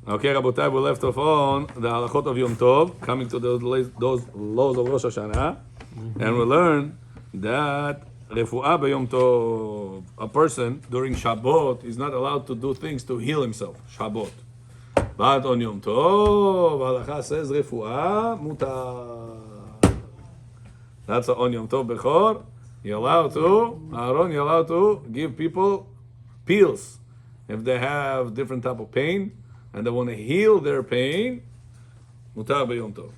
Okay, Rabotai, we left off on the halachot of Yom Tov, coming to those laws of Rosh Hashana, and we learn that refuah b'Yom Tov, a person during Shabbat is not allowed to do things to heal himself. Shabbat, but on Yom Tov, halacha says refuah mutar. That's on Yom Tov Bechor. You're allowed to, Aaron, you're allowed to give people pills if they have different type of pain and they want to heal their pain. Mutar b'Yom Tov.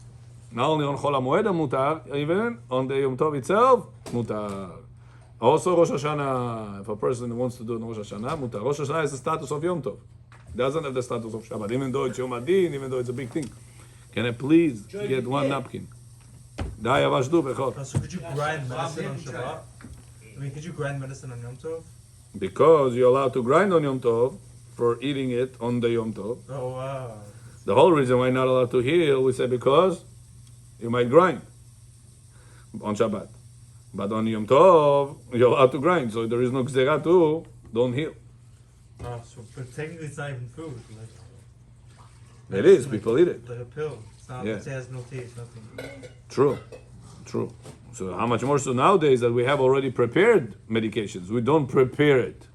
Not only on Chol HaMoed mutar, even on the Yom Tov itself, mutar. Also Rosh Hashana. If a person wants to do Rosh Hashana, mutar. Rosh Hashana is the status of Yom Tov. It doesn't have the status of Shabbat, even though it's Yom Adin, even though it's a big thing. Can I please get one napkin? So could you grind medicine on Shabbat? I mean, could you grind medicine on Yom Tov? Because you're allowed to grind on Yom Tov for eating it on the Yom Tov. Oh, wow. The whole reason why you're not allowed to heal, we say because you might grind on Shabbat. But on Yom Tov, you're allowed to grind. So there is no gzera to, don't heal. Oh, but technically it's not even food. Like, It is, people eat it. Like a pill. It's not, Yeah. it has no taste, nothing. True. So how much more so nowadays that we have already prepared medications. We don't prepare it.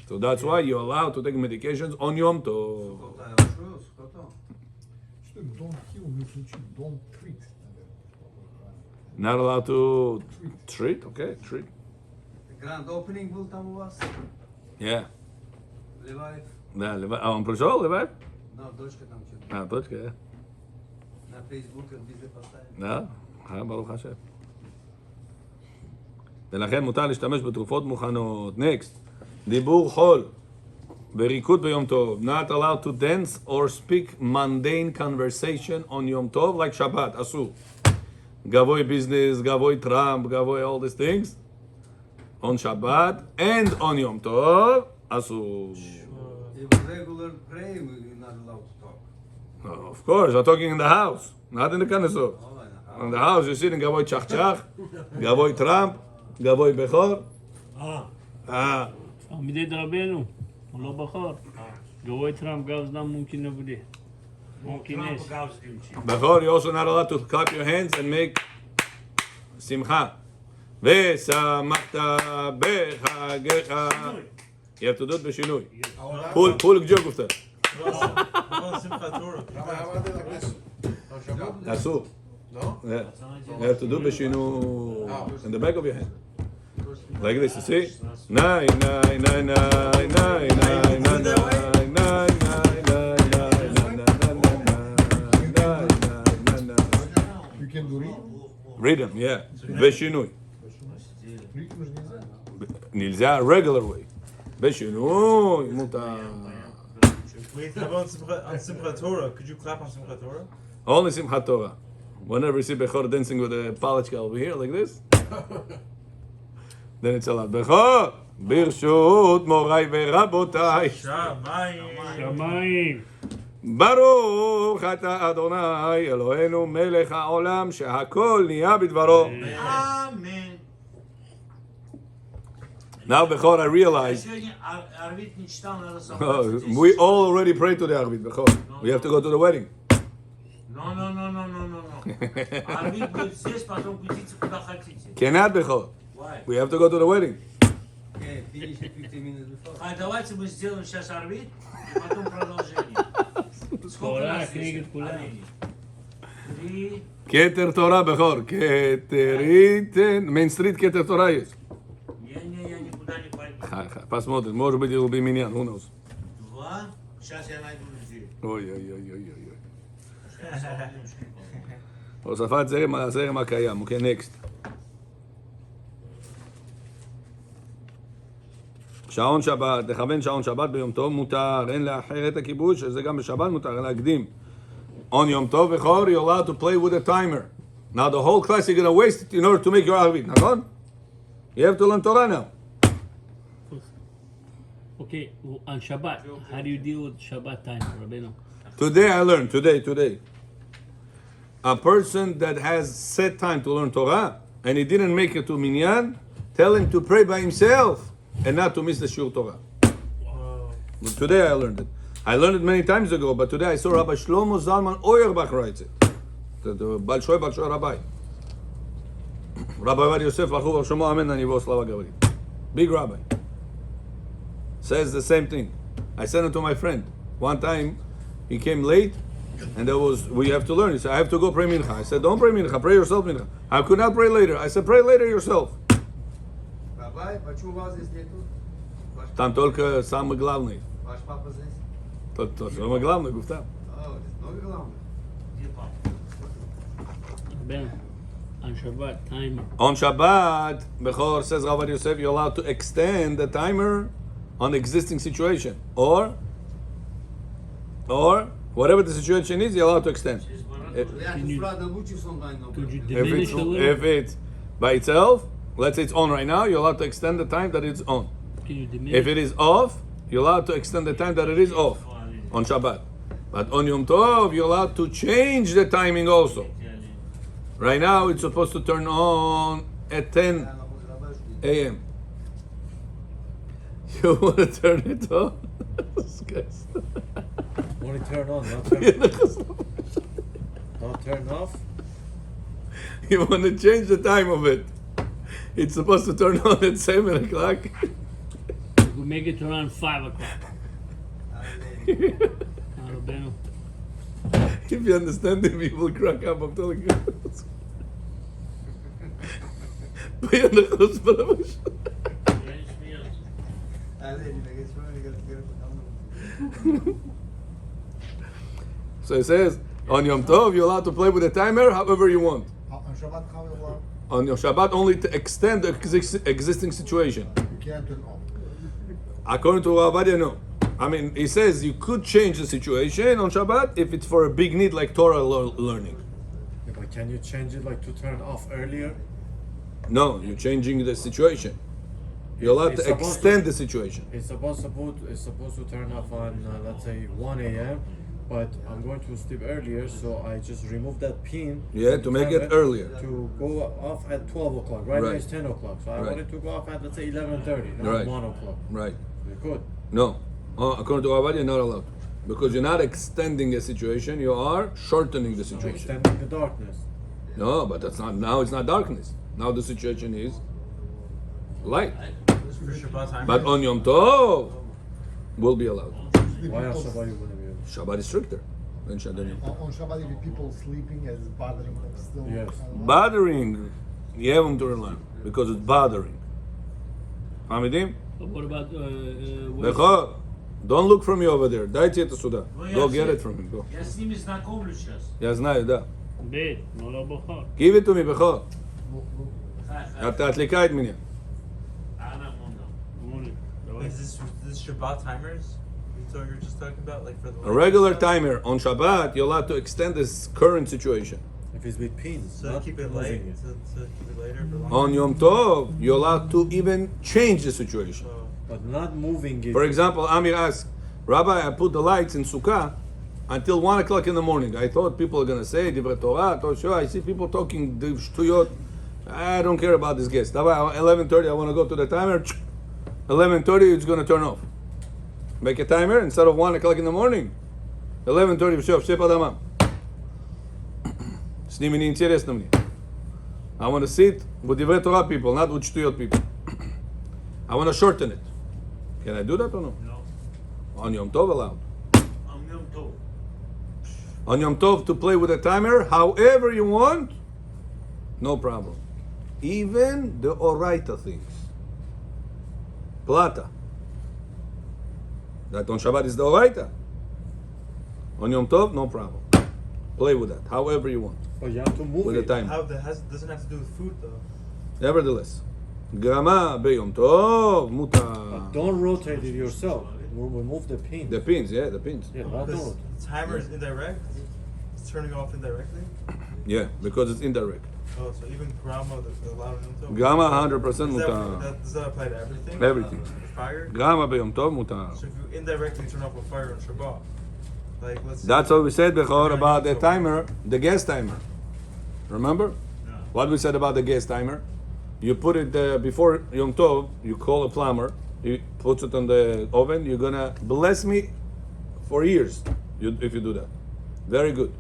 So that's why you're allowed to take medications on Yom Tov. Don't kill, don't treat. Not allowed to treat? Okay, treat. Grand opening был там у вас? Yeah. Леваев? Да, а он пришел, Леваев? Да, дочка там что-то. Точка, yeah. На Фейсбуке везде поставили. לא, ברוך השם. ולכן מותר להשתמש בתרופות מוכנות. Next, דיבור חול, בריקוד ביום טוב. Not allowed to dance or speak mundane conversation on יום טוב, like Shabbat, אסור. גבוי business, גבוי Trump, גבוי all these things. On Shabbat and on יום טוב, אסור. If regular pray, we're not allowed to talk. Oh, of course, we're talking in the house, not in the knesset. In the house, you're sitting גבוי צ'חצ'ח, גבוי טראמפ, גבוי בכור. עמידי דרבנו, הוא לא בחור. גבוי טראמפ גב זנם מומקין נבודי. מומקין יש. בכור, you're also not allowed to clap your hands and make שמחה. ושמחת בחגיך. You have to do it בשינוי. פול ג'וגופטה. אסור. Yeah. You have to do בשינוי in the back of your hand. Like this, you see? Nine, nine, nine, nine, nine, nine, nine, nine, nine, nine, You can do it. Rhythm, yeah. בשינוי. נלזה regular way. בשינוי, מותר. Wait, how about on Simchat Torah? Could you clap on Simchat Torah? Only Simchat Torah. Whenever you see Bechor dancing with a palichka over here, like this, then it's allowed. Bechor, ברשות מוריי ורבותיי. שמיים. ברוך אתה אדוני אלוהינו מלך העולם שהכל נהיה בדברו. Amen. Now Bechor, I realize Сегодня Арвид не читал, надо собраться. we all already prayed to the Arvit Bechor. We have to go to the wedding. No. Арвид будет здесь, потом пойдите куда хотите. Cannot Bechor. Why? We have to go to the wedding. Okay, finish it 15 minutes before. Давайте мы сделаем сейчас Арвид, и потом продолжение. Сколько нас книга здесь? куля. Три. כתר תורה בכור, כתריתן, מיין-סטריט כתר תורה יש. Я никуда не пойду. Посмотрим, может быть, it'll be minyan, who knows? Два. Сейчас я найду людей. אוי. הוספת זרם הקיים, אוקיי, נקסט. שעון שבת, לכוון שעון שבת ביום טוב מותר, אין לאחר את הכיבוש, שזה גם בשבת מותר, להקדים. On יום טוב בכור, you're allowed to play with a timer. Now the whole class you're going to waste it in order to make your ערבית, נכון? You have to learn Torah now. Okay, on Shabbat, how do you deal with Shabbat time, Rabbeinu? Today I learned, today. A person that has set time to learn Torah, and he didn't make it to minyan, tell him to pray by himself, and not to miss the shiur Torah. Today I learned it. I learned it many times ago, but today I saw Rabbi Shlomo Zalman Auerbach writes it. The Baal Shoy Rabbi. Rabbi Bar Yosef Achu Shlomo Amen Nanivo Slava Gavri. Big rabbi. Says the same thing. I sent it to my friend. One time he came late and we have to learn. He said, I have to go pray mincha. I said, don't pray mincha, pray yourself mincha. I could not pray later. I said, pray later yourself. Rabbi, почему вас здесь нету? Там только самый главный. Ваш папа здесь? Тот самый главный, Гуфтам. О, здесь много главных. Где папа? Ben, on Shabbat, timer. On Shabbat, Bechor says Rabbi Yosef, you're allowed to extend the timer on existing situation. Or whatever the situation is, you're allowed to extend. If, if it's by itself, let's say it's on right now, you're allowed to extend the time that it's on. Can you diminish? If it is off, you're allowed to extend the time that it is off on Shabbat. But on Yom Tov, you're allowed to change the timing also. Right now, it's supposed to turn on at 10 a.m. You want to turn it on? Only turn on, not turn not turn off. You want to change the time of it. It's supposed to turn on at 7 o'clock. We make it around 5 o'clock. Rabbeinu. If you understand him, he will crack up. I'm telling you. So it says, on Yom Tov, you're allowed to play with the timer however you want. On Shabbat, how you allow? On your Shabbat, only to extend the existing situation. You can't turn off. According to Avadia, no. I mean, he says you could change the situation on Shabbat if it's for a big need like Torah learning. Yeah, but can you change it like to turn off earlier? No, you're changing the situation. You're allowed It's to supposed extend to- the situation. It's supposed to turn off on let's say 1 a.m. But I'm going to sleep earlier, so I just remove that pin. Yeah, to make it earlier. To go off at 12 o'clock. Right now Right. it's 10 o'clock, so I Right. wanted to go off at let's say 11:30, not Right. 1 o'clock. Right. You could. No. According to Avadia, not allowed. Because you're not extending a situation, you are shortening the I'm situation. extending the darkness. No, but that's not, now it's not darkness. Now the situation is light. For Shabbat time. But on Yom Tov, will be allowed. Why are Shabbat you gonna be able? Shabbat is stricter than Shadon Yom. On Shabbat, if people sleeping is bothering them still. Yes. Bothering, you have them to learn because it's bothering. Hamidim? But what about Bechor, don't look for me over there. Дайте это сюда. Go get it from him. Go. Я с ними знакомлю сейчас. Я знаю, да. Bet, no lo bachar. Give it to me, Bechor. Хай, אתה отвлекает меня. Ana Munda. Is this Shabbat timers? So you're just talking about like for the A regular timer on Shabbat, you're allowed to extend this current situation. If it's with pins, So not keep it moving late. it. To keep it later for longer. On Yom Tov, you're allowed to even change the situation. So But not moving it. For example, Amir asked, Rabbi, I put the lights in Sukkah until 1 o'clock in the morning. I thought people are going to say, Divrei Torah, sure, I see people talking, Shtuyot. I don't care about this guest. 11:30, I want to go to the timer. 11:30, it's going to turn off. Make a timer instead of 1 o'clock in the morning. 11:30, все по домам. С ними не интересно мне. I want to sit with Divrei Torah people, not with Shtuyot people. I want to shorten it. Can I do that or no? No. On Yom Tov allowed. On Yom Tov. On Yom Tov to play with a timer however you want, no problem. Even the Oraita things. Plata. That on Shabbat is the Oraita. On Yom Tov, no problem. Play with that however you want. But you have to move With a it. timer. how that doesn't have to do with food though. Nevertheless. Grama beyom Tov, muta. But don't rotate it yourself. Remove the pin. The pins, yeah, the pins. Yeah, not Because don't. the timer is indirect. It's turning off indirectly. Yeah, because it's indirect. Oh, so even grandma that's allowed in Yom Tov. Grama 100% Does that, muta. does that apply to everything? Everything. Fire. Grama beyom Tov, muta. So if you indirectly turn off a fire on Shabbat, like let's say That's what we said before about the timer, the gas timer. Remember? Yeah. What we said about the gas timer? You put it before Yom Tov, you call a plumber, he puts it on the oven, you're gonna bless me for years. If you do that, very good.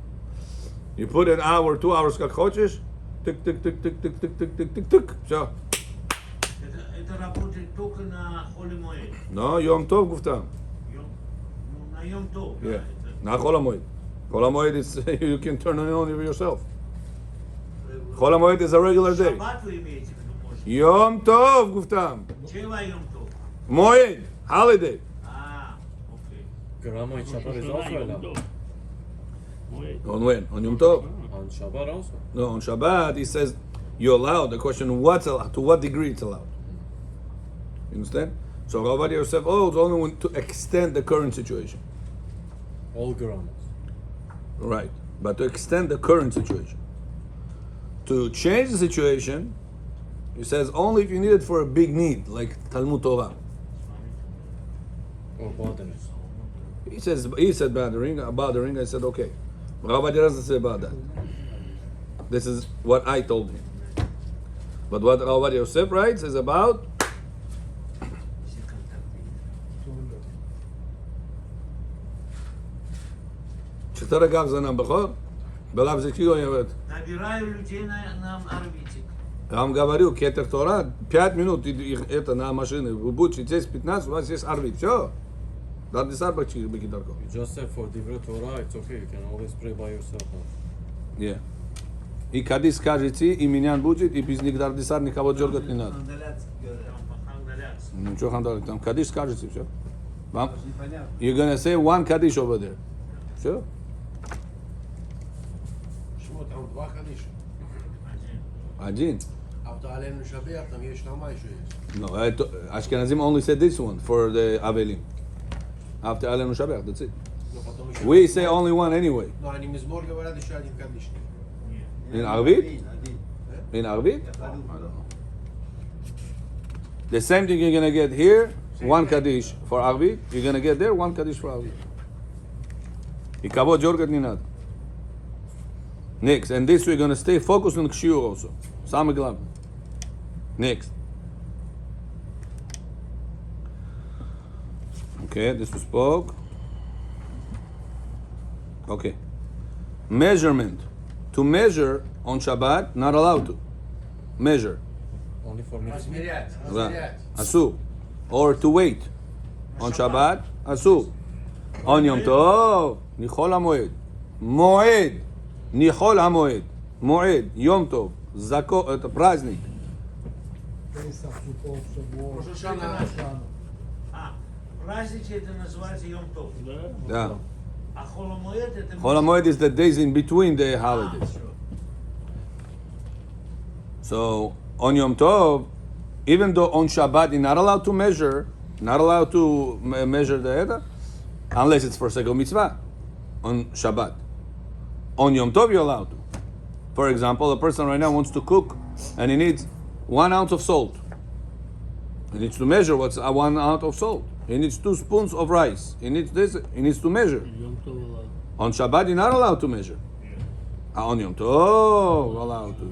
You put an hour, 2 hours, как хочешь. Тык, тык, тык, тык, тык, тык, тык, тык, тык, тык. Все. Это работает только на Холе Моэд. No, Yom Tov Guftam. На Йом Тов. Yeah. Not Chol HaMoed. Chol HaMoed is you can turn it on yourself. Chol HaMoed is a regular day. Шаббат вы имеете в виду, может? Yom Tov Guftam. Чего Йом Тов? Moed, holiday. Окей. Grandma in Shabbat is also allowed. On when? On Yom Tov. On Shabbat also. No, on Shabbat he says you're allowed. The question what's allowed, to what degree it's allowed. You understand? So Rav Yosef, it's only when to extend the current situation. All grandmas. Right. But to extend the current situation. To change the situation, he says only if you need it for a big need, like Talmud Torah. Or bothering. He said bothering. I said okay. Rabbi doesn't say about that. This is what I told him. But what Rabbi Yosef writes is about כשאתה רגב זנם בכור, בלב זה כאילו יורד. Набираю людей на орбите. Я вам говорю, кетер Тора, 5 минут это на машине, вы будете здесь 15, у вас есть арбит, все. Dar disar băci Bekidarko. You just said for Divrei Torah, it's okay. You can always pray by yourself. Yeah. И когда скажете, и меня будет, и без них дар дисар никого дергать не надо. Ну что хандалит, там кадиш скажете, все. Вам? You're gonna say one kaddish over there. Все. שמות, там два חדישים. Один. אבל עלינו לשבח, там יש למה שיש. No, Ashkenazim only said this one for the Avelim. After Alenu Shabbat, that's it. לא, потом еще- We say only one anyway. Но они мизмор говорят еще один кадиш. In Arvit? In Arvit? The same thing you're gonna get here, one Kaddish for Arvit. You're gonna get there, one Kaddish for Arvit. Ikavod Jorgat Ninad. Next, and this we're gonna stay focused on Kshiur also. Samaglav. Next. Okay, this we spoke. Okay. Measurement. To measure on Shabbat, not allowed to. Measure. Only for me. מזמירת, Right. מזמירת. Asu. Or to wait. On Shabbat, asu. On Yom Tov, Nichol HaMoed. Moed. Nichol HaMoed. Moed. Yom Tov. Zako, это праздник. Pesach, Sukkot, Shavuot, Rosh Hashana. Rosh Hashana. Праздники это называется Йом Тов. Yeah. А Холе Моэд это... Chol HaMoed is the days in between the А, holidays. всё. So on Yom Tov, even though on Shabbat you're not allowed to measure, measure the Eda, unless it's for sake of mitzvah, on Shabbat. On Yom Tov you're allowed to. For example, a person right now wants to cook and he needs 1 ounce of salt. He needs to measure what's 1 ounce of salt. He needs 2 spoons of rice. He needs this. He needs to measure. יום טוב עליו. On Shabbat you're not allowed to measure. On Yom Tov allowed to.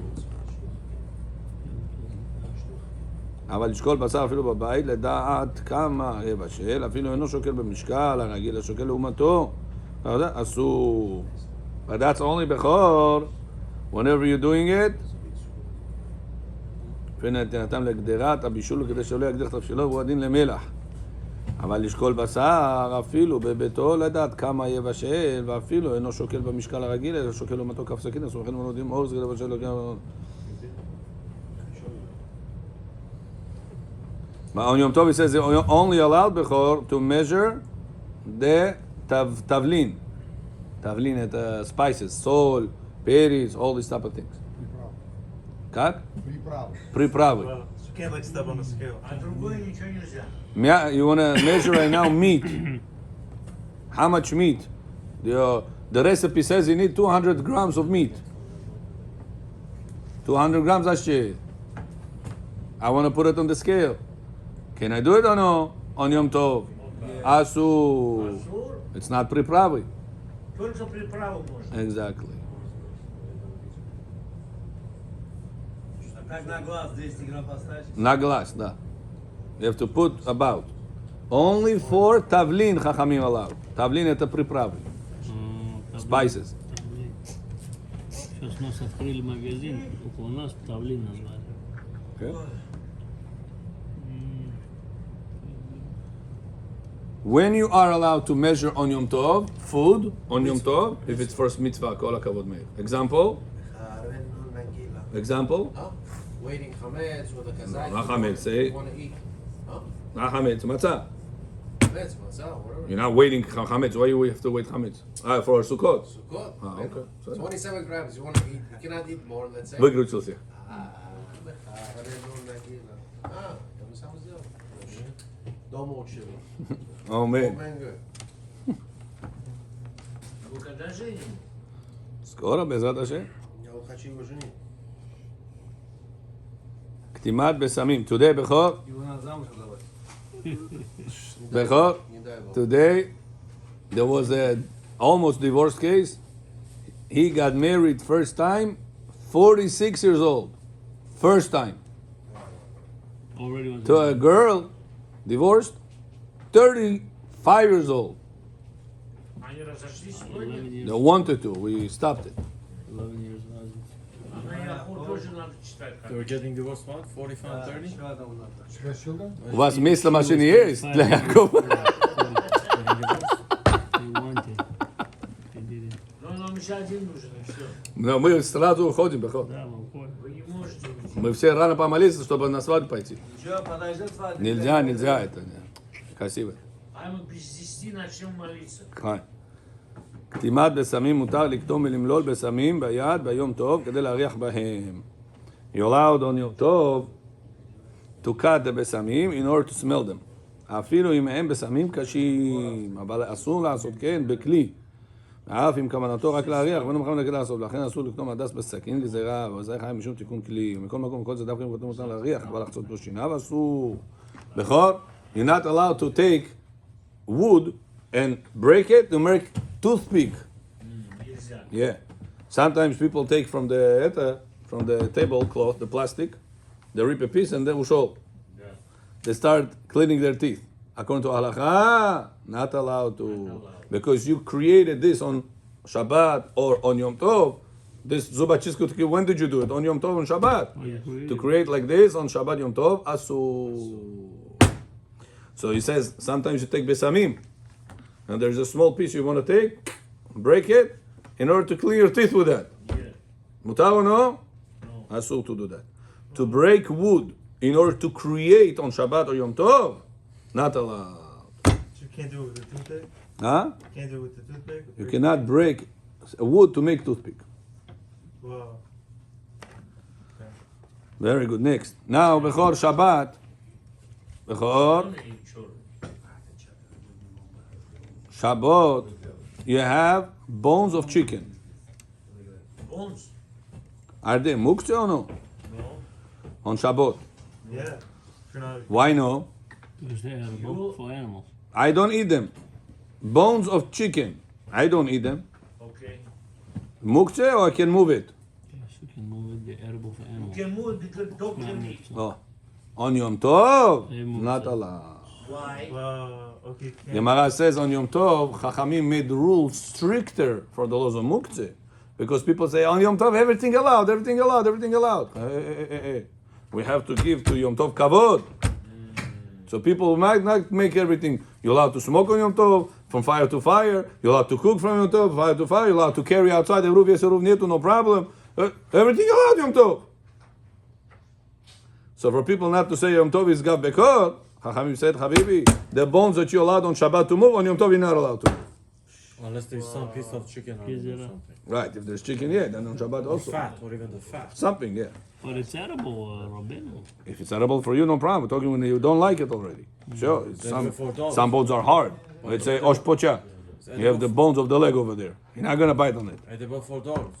אבל לשקול בשר אפילו בבית לדעת כמה יבשל, אפילו אינו שוקל במשקל, הרגיל השוקל לעומתו, אתה יודע, אסור. But that's only בכור, whenever you're doing it, לפי נתינתם לגדרת הבישול כדי שלא יגדיר תבשילו והוא הדין למלח. אבל לשקול בשר אפילו בביתו לדעת כמה יבשל, ואפילו אינו שוקל במשקל הרגיל, אלא שוקל לעומתו כף סכין, אסור לכן מנודים אור זריע לבשל לו גם... But on Yom Tov, it says you're only allowed bechor to measure the tavlin. Tavlin at spices, salt, berries, all these type of things. Как? Приправы. Приправы. So you can't like step on the scale. А другое ничего нельзя. You want to measure right now meat. How much meat? The recipe says you need 200 grams of meat. 200 grams, that's shit. I want to put it on the scale. Can I do it or no? On Yom Tov. Asur. Асур, It's not приправы. только приправу можно. Exactly. А как на глаз 200 грамм поставить? На глаз, да. You have to put about. Only for tavlin chachamim allowed. Tavlin это приправы. Spices. Сейчас у нас открыли магазин, около нас тавлин назвали. Okay. When you are allowed to measure on Yom Tov, food on Yom Tov, if it's first mitzvah, kol hakavod meir. Example? Example? Huh? Waiting chametz with a kazait. Not chametz, say. You want to eat? Huh? Not chametz, matzah. Chametz, matzah, whatever. You're not waiting chametz. Why do we have to wait chametz? For Sukkot. Sukkot. Ah, okay. So- 27 grams. You want to eat? You cannot eat more. Let's say. Выиграть все. גם שם זהו. דומו עוד שבע. Amen. Ну, когда женим? Скоро, בעזרת השם. Я вот хочу его женить. קטימת בסמים. Today, בכור. בכור. Не дай бог. Today, there was a almost divorce case. He got married first time, 46 years old. First time. Already was To a girl, divorced, 35 years old. Они разошлись сегодня? 11 years, They wanted to, we stopped it. 11 years разница. Она и охоту тоже надо читать. They were getting divorced what? 45, 30? Скажи, чудо? У вас место машины есть для Якова? They wanted. They didn't. Но нам еще один нужен, и все. Но мы сразу уходим, Бехор. Да, мы уходим. Вы не можете уйти. Мы все рано помолиться, чтобы на свадьбу пойти. Ничего, подождет свадьба. Нельзя, это красиво. А мы без 10 начнем молиться. חי. קטימת בסמים מותר לקטום ולמלול בסמים ביד ביום טוב כדי להריח בהם. You're allowed on יום טוב to cut the בסמים in order to smell them. אפילו אם הם בסמים קשים, אבל אסור לעשות כן בכלי. אף אם כוונתו רק להריח, ואין מכוון לכדי לעשות, לכן אסור לקטום הדס בסכין גזירה, וזה חיים משום תיקון כלי. ומכל מקום, מכל זה דווקא אם כתוב מותר להריח, אבל לחצות בו שיניו אסור. בכור, you're not allowed to take wood and break it to make toothpick. Нельзя. Yeah. Sometimes people take from the tablecloth, the plastic, they rip a piece and then ushol. Да. They start cleaning their teeth. According to halacha, not allowed to. Because you created this on Shabbat or on Yom Tov. This zubachishkut, when did you do it? On Yom Tov and Shabbat. To create like this on Shabbat Yom Tov, asur. So he says, sometimes you take besamim, and there's a small piece you want to take, break it, in order to clean your teeth with that. Yeah. Mutar or no? No. Asur to do that. To break wood in order to create on Shabbat or Yom Tov, not allowed. You can't do it with a toothpick? Huh? Can't do it with the toothpick? You cannot break wood to make toothpick. Wow. Very good. Next. Now, before Shabbat, before Shabbat, you have bones of chicken. Bones? Are they muktzeh or no? No. On Shabbat. Yeah. If you're not, Why no? Because they are both for animals. I don't eat them. Bones of chicken. I don't eat them. Okay. Muktzeh or I can move it? Yes, you can move it, they're edible for You animals. can move because dog can eat. Oh. On Yom Tov, They muktzeh. not allowed. Why? okay. The Gemara says on Yom Tov, Chachamim made the rules stricter for the laws of Muktzeh. Because people say, on Yom Tov, everything allowed, everything allowed, everything allowed. Hey. We have to give to Yom Tov kavod. So people might not make everything. You're allowed to smoke on Yom Tov, from fire to fire. You're allowed to cook from Yom Tov, fire to fire. You're allowed to carry outside the roof, yes, roof, nietu, no problem. Everything allowed Yom Tov. So for people not to say Yom Tov is Gav Bekor, Chachamim said, Habibi, the bones that you allowed on Shabbat to move, on Yom Tov you're not allowed to move. Unless there's some piece of chicken on it or something. Right, if there's chicken, yeah, then on Shabbat Or also. fat, or even the fat. Something, yeah. But it's edible, Rabbeinu. If it's edible for you, no problem. We're talking when you don't like it already. Sure, it's Then for dogs. some bones are hard. Let's say oshpocha. You have the bones of the leg over there. You're not gonna bite on it. Edible for dogs.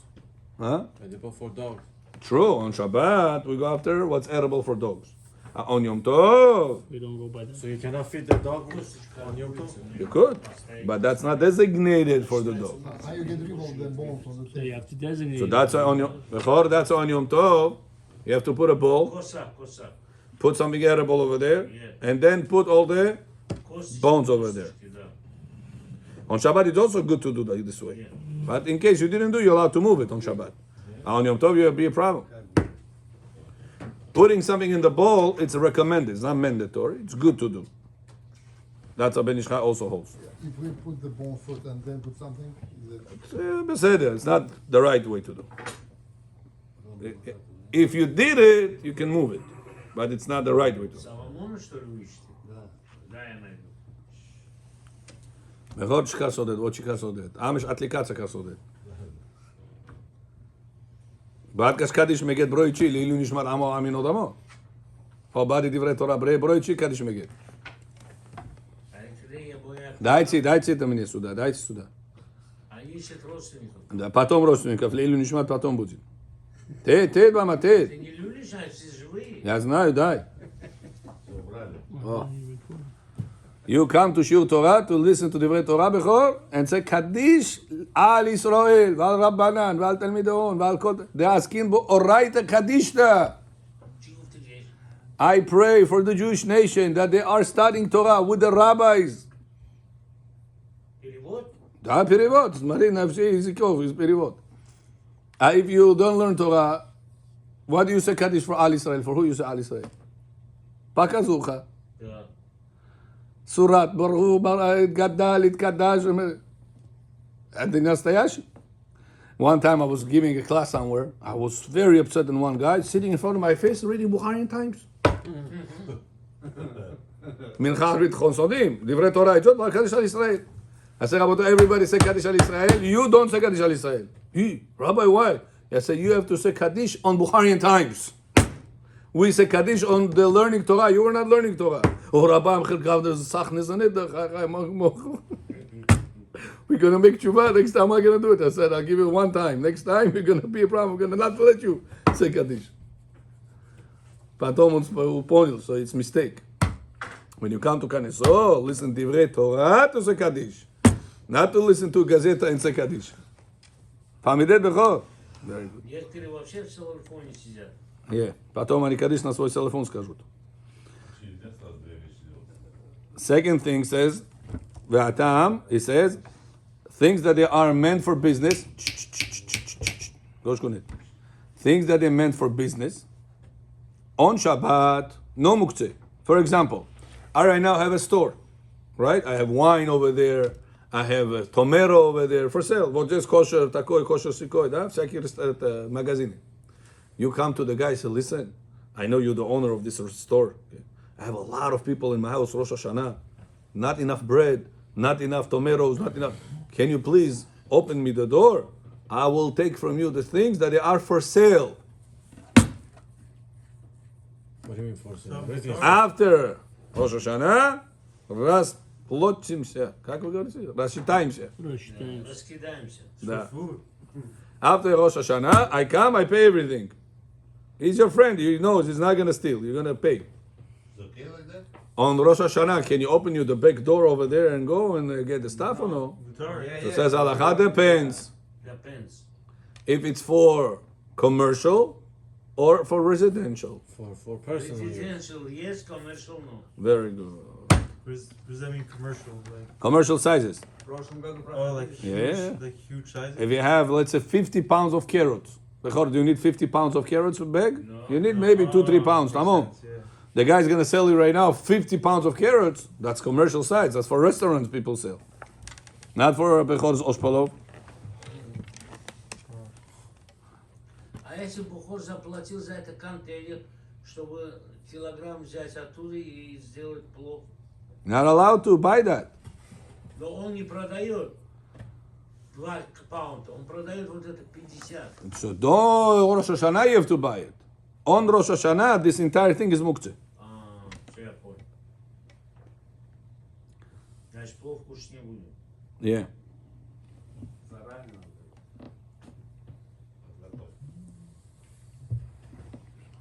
Huh? Edible for dogs. True, on Shabbat, we go after what's edible for dogs. On Yom Tov, We don't go by that. So you cannot feed the dog on Yom Tov? you could. But that's not designated for the dog. How you get rid of the bones on the So you have to designate. So that's on Yom that's on Yom Tov. You have to put a bowl, Kosa. put something edible over there, Yeah. and then put all the bones over there. On Shabbat, it's also good to do that this way. But in case you didn't do, you're allowed to move it on Shabbat. On Yom Tov, it will be a problem. Putting something in the bowl, it's recommended. It's not mandatory. It's good to do. That's what Ben Ish Chai also holds. If we put the bone foot and then put something, is it It's beseder. It's not the right way to do. If you did it, you can move it. But it's not the right way to do. Соломона, что ли, вы ищете? Да, я найду. Mechod shka sodet, what shka sodet. Amish atlikatza ka sodet. Bad kas kadish meget broichi, lilu nishmat amo amin odamo. Ho badi divrei Torah broichi kadish meget. Дайте это мне сюда, дайте сюда. А ищет родственников. Да, потом родственников, лилу нишмат потом будет. Ты, мама, ты. Ты не любишь, а все живые. Я знаю, дай. Oh. You come to Shiur Torah to listen to Divrei Torah Bechor and say Kaddish al Yisrael, ועל רבנן, ועל תלמידי הון, ועל כל... דעסקין בו אורייתא קדישתא. I pray for the Jewish nation that they are studying Torah with the rabbis. Перевод? Да, перевод. Смотри, на все языков есть перевод. If you don't learn Torah, what do you say Kaddish for Al Yisrael? For who you say Al Yisrael? Pakazukha. Да. Surat, Baruch, Gaddal, Itkadash. And the настоящий. One time I was giving a class somewhere. I was very upset in one guy sitting in front of my face reading Bukharian Times. Mincha Ritchon Sodim. Divrei Torah, Kaddish al Yisrael. I said, Rabotai, everybody say Kaddish al Yisrael. You don't say Kaddish al Yisrael. Rabbi, why? I said, you have to say Kaddish on Bukharian Times. We say Kaddish on the learning Torah. You were not learning Torah. Oh, Rabbi, there's Sachnis on it. We're going to make tshuva. Next time I'm going to do it. I said, I'll give you one time. Next time, you're going to be a problem. We're going to not let you say Kaddish. Потом он понял, so it's mistake. When you come to Knesset, listen to Divrei Torah to say Kaddish. Not to listen to Gazeta and say Kaddish. Famidет Bechor. Very good. Некоторые вообще в телефоне сидят. Yeah. Потом они Kaddish на свой телефон скажут. Second thing says, Ve'atam, he says, things that they are meant for business. Things that they meant for business. On Shabbat, no muktzeh. For example, I right now have a store, right? I have wine over there. I have a tomato over there for sale. Well, just kosher, takoi, kosher, sikoi, да? Всякие магазины. You come to the guy and say, listen, I know you're the owner of this store. I have a lot of people in my house, Rosh Hashana. Not enough bread, not enough tomatoes, not enough. Can you please open me the door? I will take from you the things that they are for sale. What do you mean for sale? After Rosh Hashana, расплатимся. Как вы говорите? Рассчитаемся. Раскидаемся. Да. After Rosh Hashana, I come, I pay everything. He's your friend. He knows he's not going to steal. You're going to pay. Okay like that? On Rosh Hashanah, can you open you the back door over there and go and get the stuff or no? Guitar. So it says halakha depends. Depends. If it's for commercial or for residential. For personal use. Residential, yes, commercial, no. Very good. What does that mean commercial? Like, Commercial sizes. В прошлом году oh, like huge, Yeah. like huge sizes? If you have, let's say, 50 pounds of carrots. Do you need 50 pounds of carrots a bag? You need maybe 2-3 pounds. Come on. Yeah. The guy's going to sell you right now 50 pounds of carrots. That's commercial size. That's for restaurants people sell. Not for Bechor's Oshpolov. А если бы Бухор заплатил за это контейнер, чтобы килограмм взять оттуда и сделать плов? Not allowed to buy that. Но он не продает 2 паунда, он продает вот это 50. So don't Rosh Hashanah you have to buy it. On Rosh Hashanah, this entire thing is muktzeh. Все, я понял. Значит, плов кушать не будем. Yeah. заранее.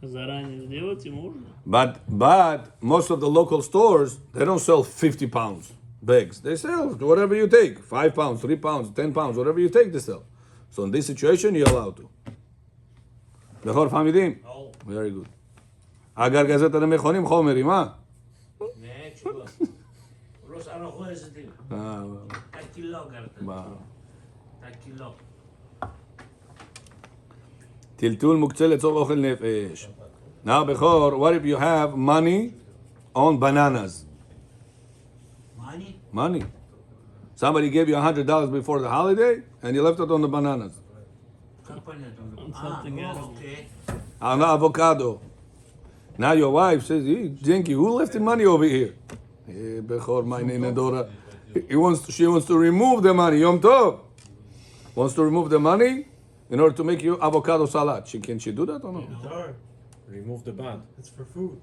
Заранее сделать и можно. But most of the local stores, they don't sell 50 pounds bags. They sell whatever you take. 5 pounds, 3 pounds, 10 pounds, whatever you take, they sell. So in this situation, you're allowed to. Bechor Famidim? No. Very good. Agar gazeta למכונים חומרים, מה? Не, чего? positive. Taki logar. Taki log. טלטול מוקצה לצורך אוכל נפש. Now, Bechor, what if you have money on bananas? Money? Money. Somebody gave you $100 before the holiday, and you left it on the bananas. Как понятно? something else. Окей. On the avocado. Now your wife says, Jenky, who left the money over here? Bechor, my Nedora. She wants to remove the money. Yom Tov. Wants to remove the money in order to make you avocado salad. Can she do that or no? Sure. Remove the bad. It's for food.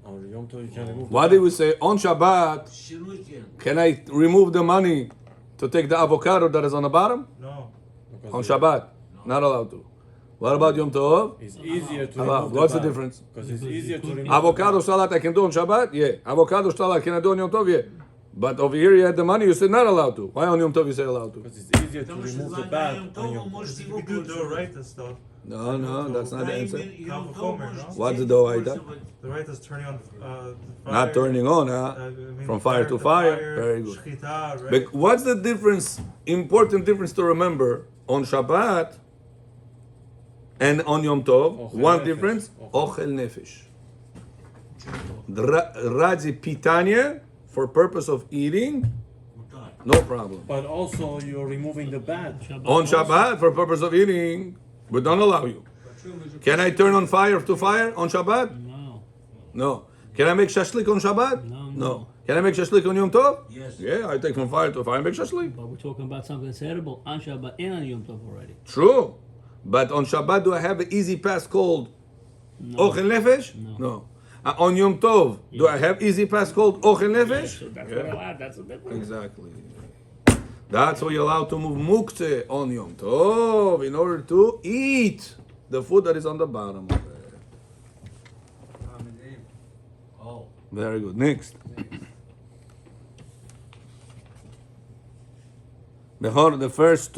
On Yom Tov you can remove Why the did we say on Shabbat? Shirukin. Can I remove the money to take the avocado that is on the bottom? No. bad. On Shabbat? Not allowed to. What about Yom Tov? It's easier to Allowed. remove What's the bad. difference? Because it's easier to remove Avocado the salad I can do on Shabbat? Yeah. Avocado salad can I do on Yom Tov? Yeah. But over here you had the money, you said not allowed to. Why on Yom Tov you say allowed to? Because it's easier to Потому что remove the за bad Йом on Товом Yom Tov. можете If его you do it пользоваться. right and stuff. No, that's not the answer. Йом Тов Homer, можете no? What's the этим doaita? пользоваться. The right is turning on the fire. Not turning on, huh? I mean, From fire to fire. Very good. Shchita, right? But what's the difference, important difference to remember on Shabbat and on Yom Tov? Ochel One nefesh. difference, Ochel Nefesh. Radzi Pitanya, for purpose of eating, מותר. no problem. But also you're removing the bad. On Shabbat, for purpose of eating, we don't allow you. Can I turn on fire to fire on Shabbat? No. No. Can I make shashlik on Shabbat? No. Can I make shashlik on Yom Tov? Yes. Yeah, I take from fire to fire and make shashlik. But we're talking about something that's edible on Shabbat and on Yom Tov already. True. But on Shabbat, do I have an easy pass called Ochel Nefesh? No. On Yom Tov, do I have easy pass called Ochel Nefesh? So that's what allowed. That's a difference. Exactly. That's why you're allowed to move muktzeh on Yom Tov in order to eat the food that is on the bottom of it. Oh. Very good. Next. Bechor, the first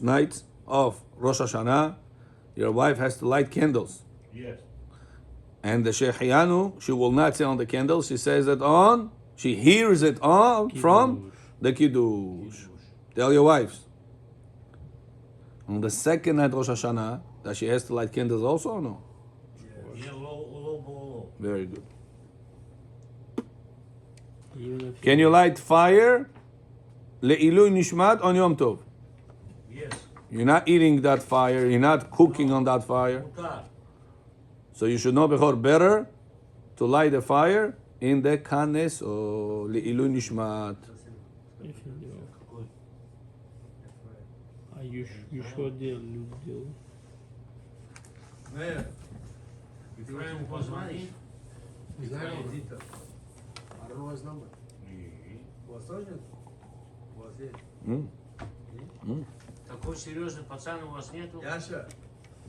night of Rosh Hashana, your wife has to light candles. Yes. And the Shehiyanu, she will not say on the candle, she says it on, she hears it on from the Kiddush. Tell your wives. On the second night Rosh Hashanah, that she has to light candles also or no? Yeah, low. Very good. Even if Can you light fire? Le'ilui nishmat on Yom Tov. Yes. You're not eating that fire, you're not cooking on that fire. מותר. So you should know before better to light the fire in the kanes or le'ilui nishmat. if you do. You should do. Meir, Ему позвонить. He's not on it. I don't know his number. у вас тоже нет? У вас есть? Такой серьезный пацан у вас нету? Яша,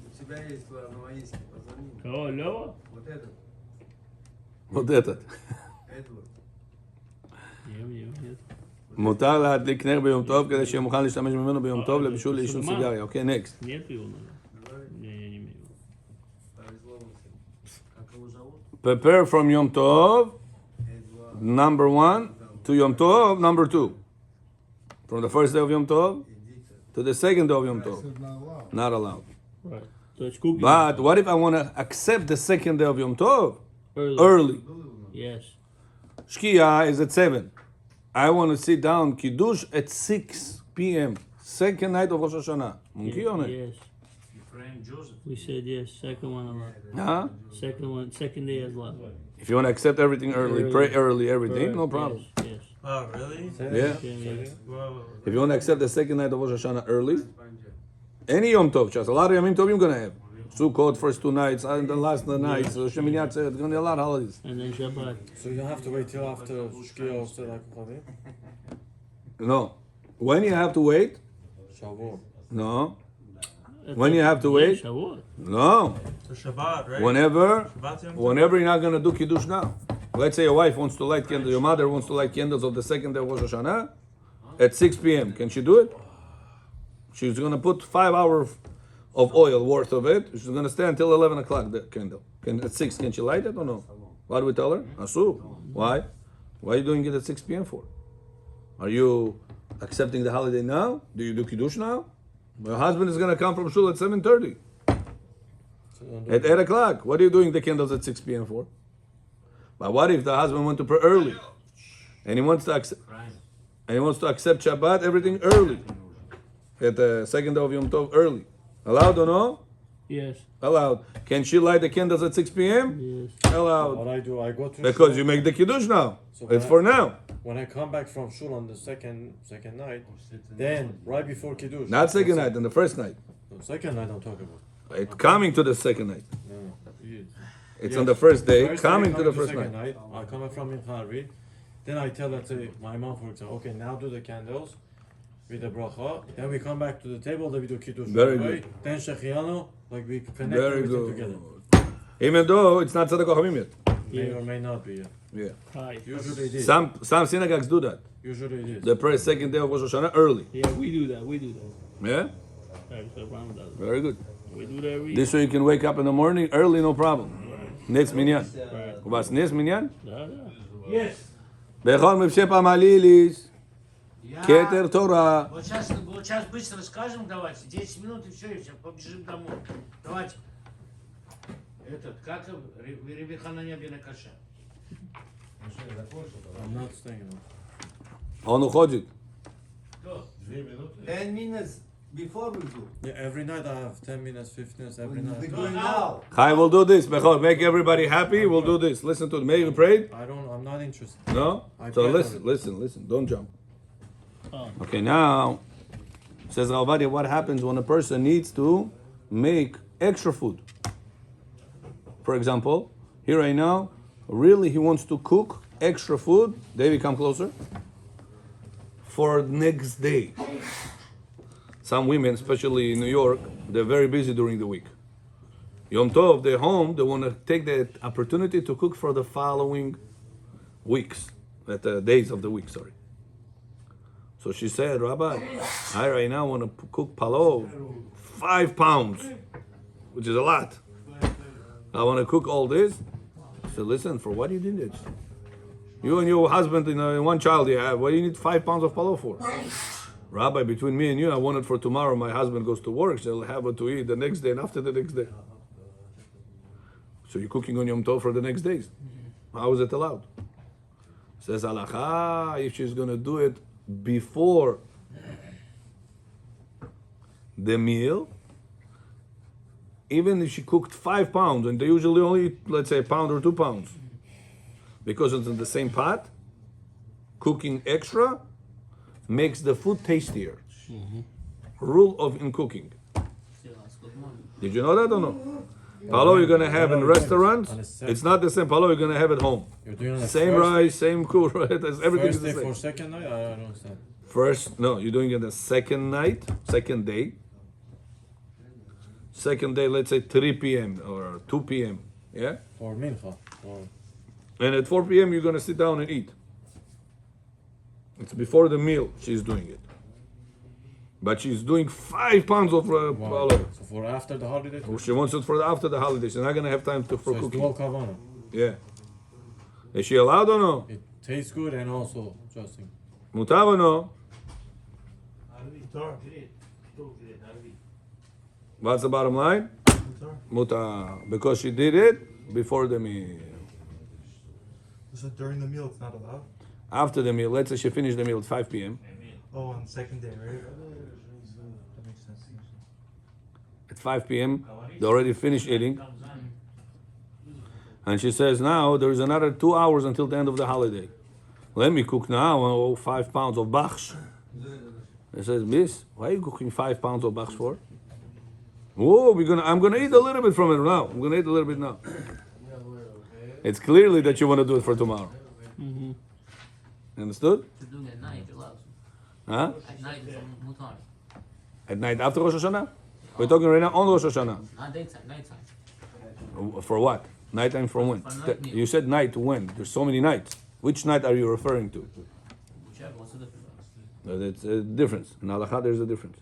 у тебя есть новоинский, позвони. Кого, Лева? Вот этот, Вот этот. Эдвард. Нет. מותר להדליק נר ביום טוב כדי שיהיה מוכן להשתמש ממנו ביום טוב לבישול לעישון מה? סיגריה. אוקיי, נקסט. Нет его, наверное. Давай, Не имею. повезло вам всем. Как его зовут? Prepare from Yom Tov, Эдвард, number 1, to Yom Tov, number 2. From the first day of Yom Tov идите. to the second day of Yom Tov. Said not allowed. Not allowed. Right. So it's cooking. But what if I want to accept the second day of Yom Tov Early. early? Yes. Shkia is at 7. I want to sit down Kiddush at 6 p.m. Second night of Rosh Hashanah. Monkey on it. Yes. Ефраим Джозеф. We said yes. Second one allowed. Huh? Second day is allowed. If you want to accept everything early, pray early, everything, no problem. Yes. Oh, really? Yeah. Yes. Whoa. If you want to accept the second night of Rosh Hashanah early, any Yom Tov, just a lot of Yom Tov you're going to have. Sukkot, first 2 nights, and the last nights, Shemini Atzeret, it's going to be a lot of holidays. And then Shabbat. So you have to wait till after Shkia or Tzedakah Chadim? No. When you have to wait? Shavuot. No. When you have to wait? Shavuot. No. So Shabbat, right? Whenever Shabbat Yom Tov? Whenever you're not going to do Kiddush now. Let's say your wife wants to light candles, your mother wants to light candles on the second day of Rosh Hashanah at 6 p.m. Can she do it? She's going to put 5 hours of oil worth of it. She's going to stay until 11 o'clock, the candle. At 6, can she light it or no? What do we tell her? Asu. Why? Why are you doing it at 6 p.m. for? Are you accepting the holiday now? Do you do kiddush now? My husband is going to come from shul at 7:30. At 8 o'clock. What are you doing the candles at 6 p.m. for? But what if the husband went to pray early? And he wants to accept Shabbat, everything early. At the second day of Yom Tov early. Allowed or no? Yes. Allowed. Can she light the candles at 6 p.m.? Yes. Allowed. What I do, I go to Because shul. you make the kiddush now. So It's when for now. When I come back from shul on the second night, then right before kiddush. Not second night, on the first night. No, second night I'm talking about. It's coming to the second night. No. It's Yes. on the first day, First coming day, to the first second night. I come back from Mincha, then I tell, let's say, my mom, for example, okay, now do the candles with the bracha. Then we come back to the table, then we do kiddush. Very right away. good. Then shechianu, like we connect Very everything good. together. Even though it's not Tzedakah Chavim yet. May or may not be. Yeah. Yeah. Right. Usually it is. Some synagogues do that. Usually it is. They pray second day of Rosh Hashana early. Yeah, we do that. Yeah? Right, so Ram does. Very good. We do that every This way you can wake up in the morning early, no problem. Nes minyan. Right. Was nes minyan? Yeah. Yes. Бехол мипше помолились. Кетер Тора. Вот сейчас быстро скажем, давайте, 10 минут и все, и все, побежим домой. Давайте. Как Ребиханания бен Акаша. I'm not staying. Он уходит. 10 minutes before we do. Yeah, every night I have 10 minutes, 15 minutes every We're night. doing now. Chai will do this. Bechol, make everybody happy. We'll do this. Listen to it. May you prayed? I'm not interested. No? I So prayed listen. Don't jump. Oh. Okay, now, says Ravadia, what happens when a person needs to make extra food? For example, here right now, really he wants to cook extra food. David, come closer. For next day. Some women, especially in New York, they're very busy during the week. Yom Tov, they're home, they want to take the opportunity to cook for the following weeks, days of the week, sorry. So she said, Rabbi, I right now want to cook palo, 5 pounds, which is a lot. I want to cook all this. I said, listen, for what do you need it? You and your husband, one child you have, what do you need 5 pounds of palo for? Rabbi, between me and you, I want it for tomorrow. My husband goes to work, so I'll have it to eat the next day and after the next day. So you're cooking on Yom Tov for the next days. How is it allowed? Says Halacha, if she's going to do it before the meal, even if she cooked 5 pounds, and they usually only eat, let's say, a pound or 2 pounds, because it's in the same pot, cooking extra makes the food tastier. Rule of in cooking. Did you know that or no? Palo you're gonna have in restaurants, it's not the same palo you're gonna have at home. You're doing on the Same first, rice, same cool, right? Everything is first the day same. for second night? I don't understand. First, no, you're doing it the second night, second day. Second day, let's say 3 p.m. or 2 p.m. Yeah? For mincha. Or And at 4 p.m. you're gonna sit down and eat. It's before the meal she's doing it. But she's doing 5 pounds of palo. So for after the holiday? too? She wants it for after the holidays. She's not gonna have time for So it's cooking. dual kavana. Yeah. Is she allowed or no? It tastes good and also trusting. Mutar or no? What's the bottom line? Mutar. Because she did it before the meal. So during the meal, it's not allowed? After the meal, let's say she finished the meal at 5 p.m. Oh, on the second day, right? That makes sense. At 5 p.m., they already finished eating. And she says, now there's another 2 hours until the end of the holiday. Let me cook now 5 pounds of bachs. He says, Miss, why are you cooking 5 pounds of bachs for? Oh, I'm gonna eat a little bit from it now. I'm gonna eat a little bit now. It's clearly that you want to do it for tomorrow. Understood? Doing at night, allowed. Huh? At night, mutar. At night after Rosh Hashana? We're talking right now on Rosh Hashana. Not daytime, nighttime. For what? Nighttime from when? For night meal. You said night when? There's so many nights. Which night are you referring to? Whichever, what's the difference? It's a difference. In Halakha, there's a difference.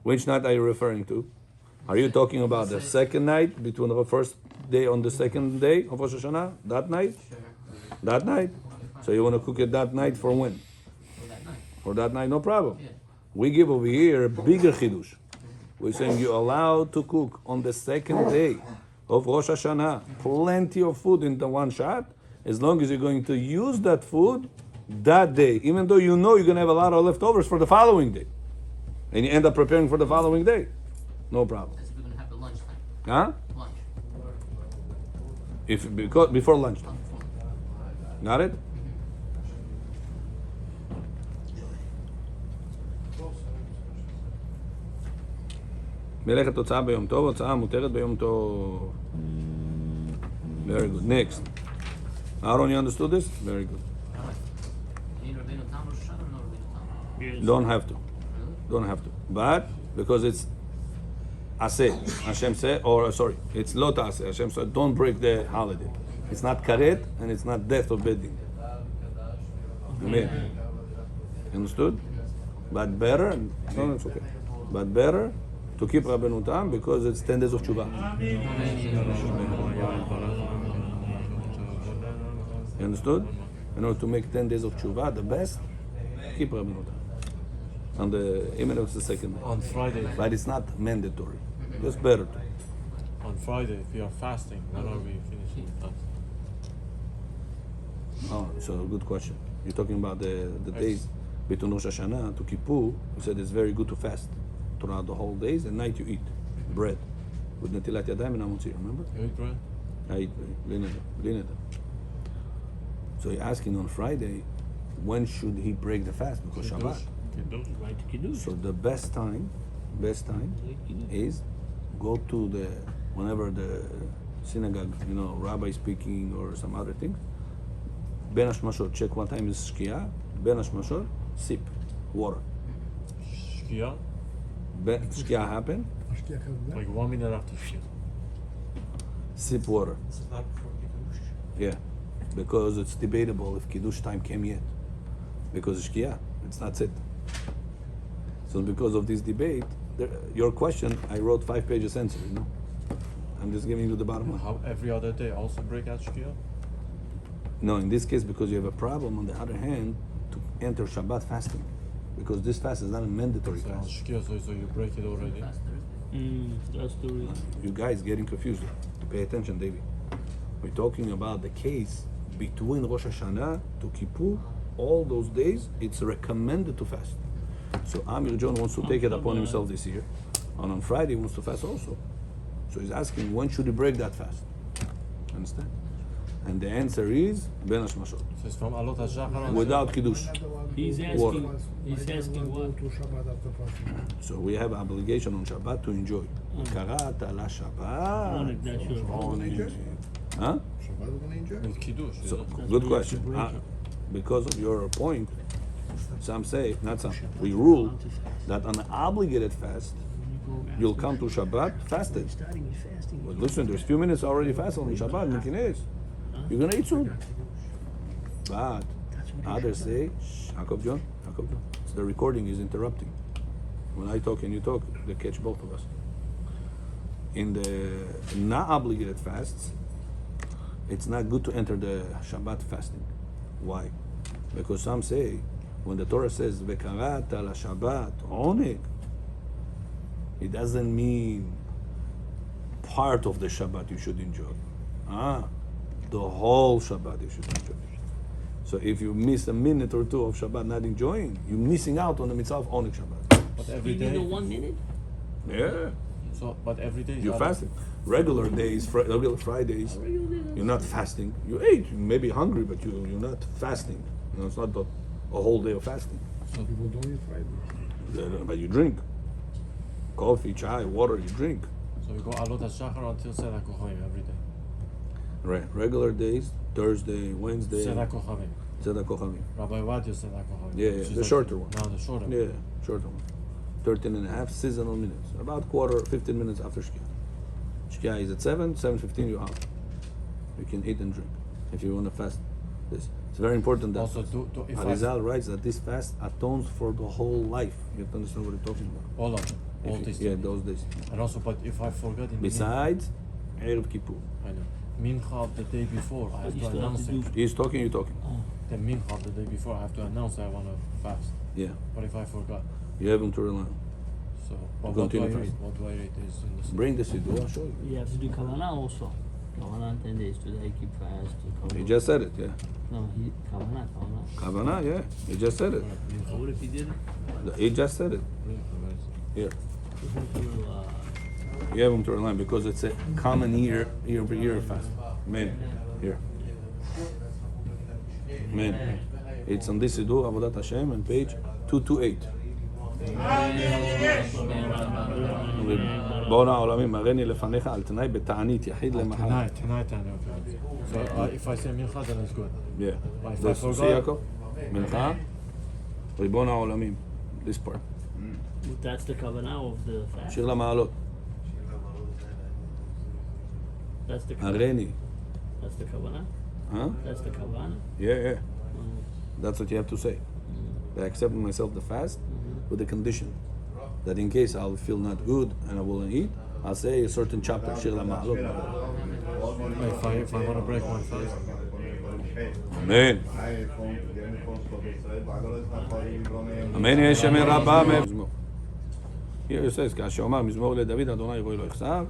Which night are you referring to? Are you talking about the second night between the first day on the second day of Rosh Hashanah? That night? Sure. That night. So you want to cook it that night for when? For that night. For that night, no problem. Yeah. We give over here a bigger chidush. We're saying you're allowed to cook on the second day of Rosh Hashanah. Plenty of food in the one shot, as long as you're going to use that food that day, even though you know you're going to have a lot of leftovers for the following day. And you end up preparing for the following day. No problem. That's if we're gonna have the lunchtime. Huh? Lunch. Because before lunchtime. Got it? מלאכת הוצאה ביום טוב, הוצאה מותרת ביום טוב. Very good. Next. Aaron, you understood this? Very good. Need Rabbeinu Tam Rosh Hashana or no Rabbeinu Tam? Yes. Don't have to. Don't have to. But because it's aseh, Hashem said, or sorry, it's lo ta'aseh. Hashem said, don't break the holiday. It's not karet and it's not death of bedding. Amen. Understood? But better, no, it's okay. But better to keep Rabbeinu Tam because it's 10 days of tshuva. You understood? In order to make 10 days of tshuva the best, keep Rabbeinu Tam. And even if it's the second day. On Friday. But it's not mandatory. Just better to. On Friday, if we are fasting, when are we finishing fast? Oh, so good question. You're talking about the days between Rosh Hashana to Kippur. You said it's very good to fast throughout the whole days. At night you eat bread with netilat yadayim and hamotzi. Remember? You eat bread? I eat bli neder. So you're asking on Friday, when should he break the fast? Because Shabbat. Right to Kiddush. So the best time is go to the whenever the synagogue, rabbi speaking or some other thing. Ben Hashmashot, check what time is Shkia. Ben Hashmashot, sip water. Shkia? Shkia happen, Like 1 minute after Shkia. sip water. This is not before Kiddush. Yeah, because it's debatable if Kiddush time came yet. Because Shkia, it's not it. So because of this debate, your question, I wrote 5 pages answer. I'm just giving you the bottom line. How every other day also break out Shkia? No, in this case, because you have a problem, on the other hand, to enter Shabbat fasting. Because this fast is not a mandatory So on fast. Shkia, so you break it already. Fast Thursday. That's the reason. You guys getting confused. Pay attention, David. We're talking about the case between Rosh Hashanah to Kippur. All those days, it's recommended to fast. So Amir John wants to take it upon himself this year. And on Friday, he wants to fast also. So he's asking, when should he break that fast? Understand? And the answer is Ben Hashmashot. So it's from Alot HaShachar until... Without Kiddush. He's Water. asking what? So we have obligation on Shabbat to enjoy. Karata la Shabbat. Oneg, that's your Oneg. Huh? With Kiddush. So yeah. good question. Because of your point, some say, not some, we rule that on an obligated fast, you'll come to Shabbat fasted. But listen, there's few minutes already fasted on Shabbat, Mikines. You're gonna eat soon. But others say, Jacob John, so the recording is interrupting. When I talk and you talk, they catch both of us. In the not obligated fasts, it's not good to enter the Shabbat fasting. Why? Because some say, when the Torah says, Vekarat ala Shabbat, oneg, it doesn't mean part of the Shabbat you should enjoy. The whole Shabbat you should enjoy. So if you miss a minute or two of Shabbat not enjoying, you're missing out on the mitzvah of oneg Shabbat. But every Even the day... 1 minute? Yeah. So, but every day... You're fasting. Regular days, regular Fridays, you're not fasting. You ate, you may be hungry, but you're not fasting. It's not a whole day of fasting. People don't eat Friday. But you drink. Coffee, chai, water, you drink. So we go Alot HaShachar until Seder Kochavim every day. Right. Regular days, Thursday, Wednesday, Seder Kochavim. Seder Kochavim. Rabbi Wadi's Seder Kochavim. Yeah, which is the like- shorter one. No, the shorter one. Yeah, shorter one. 13 and a half seasonal minutes. About 15 minutes after Shkia. Shkia is at 7:15 you're out. You can eat and drink if you want to fast this. It's very important that Also, if I... Arizal writes that this fast atones for the whole life. You have to understand what he's talking about. All of them. All If you- these yeah, things. those days. And also, but if I forget in the Besides, Erev Kippur. I know. mincha of the day before, I have You to still have announce to it. He's talking, you're talking. The mincha of the day before, I have to announce I want to fast. Yeah. But if I forgot, You have him to rely on. so but what do I continue read? fast. What do I read is in the Bring the siddur, I'll show you. You have to do kavanah also. Kavanah 10 days today, keep fast. He just said it, yeah. No, kavanah. Kavanah, yeah. He just said it. What if he did it? He just said it. Here. You have to, You have him to rely on because it's a common year fast. Man, here. Man. It's on this siddur, Avodat Hashem, on page 228. בורא העולמים מרני לפניך על תנאי בתענית יחיד למחר. Tonight I know. Okay. So if I say mincha, then it's good. Yeah. But if I That's, see forgot, יעקב? מנחה, ריבון העולמים. This part. that's the kavanah of the fast. שיר למעלות. That's the kavanah. הריני. That's the kavanah. Huh? That's the kavanah. Yeah. That's what you have to say. I accept myself the fast with the condition that in case I'll feel not good and I will eat, I'll say a certain chapter. Shir LaMa'alot. if I want to break my fast, Amen. Amen. יש שמן רבה מזמור. Here it says, כאשר אומר מזמור לדוד, אדוני ירואי לא יחסר.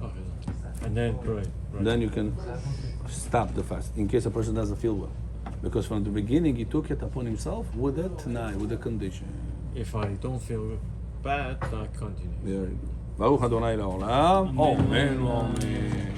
and then pray. Then you can stop the fast in case a person doesn't feel well. Because from the beginning he took it upon himself with a t'nai, with a condition. If I don't feel bad, I continue. There you go. ברוך אדוני לעולם. אמן ואמן.